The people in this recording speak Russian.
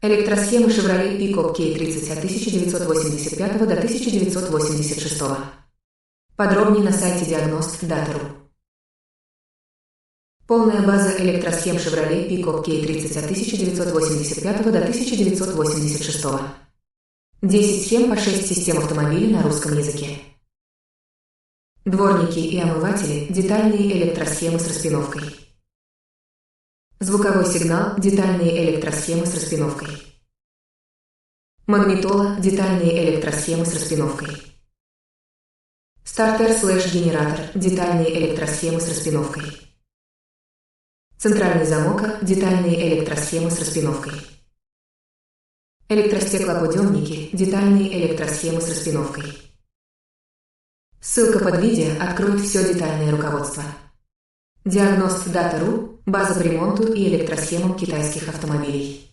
Электросхемы Chevrolet Pickup K30 от 1985 до 1986. Подробнее на сайте DIAGNOSTDATA. Полная база электросхем Chevrolet Pickup K30 от 1985 до 1986. 10 схем по 6 систем автомобиля на русском языке. Дворники и омыватели – детальные электросхемы с распиновкой. Звуковой сигнал – детальные электросхемы с распиновкой. Магнитола – детальные электросхемы с распиновкой. Стартер/генератор – детальные электросхемы с распиновкой. Центральный замок – детальные электросхемы с распиновкой. Электростеклоподъемники – детальные электросхемы с распиновкой. Ссылка под видео откроет все детальное руководство. DIAGNOSTDATA.ru – база по ремонту и электросхемам китайских автомобилей.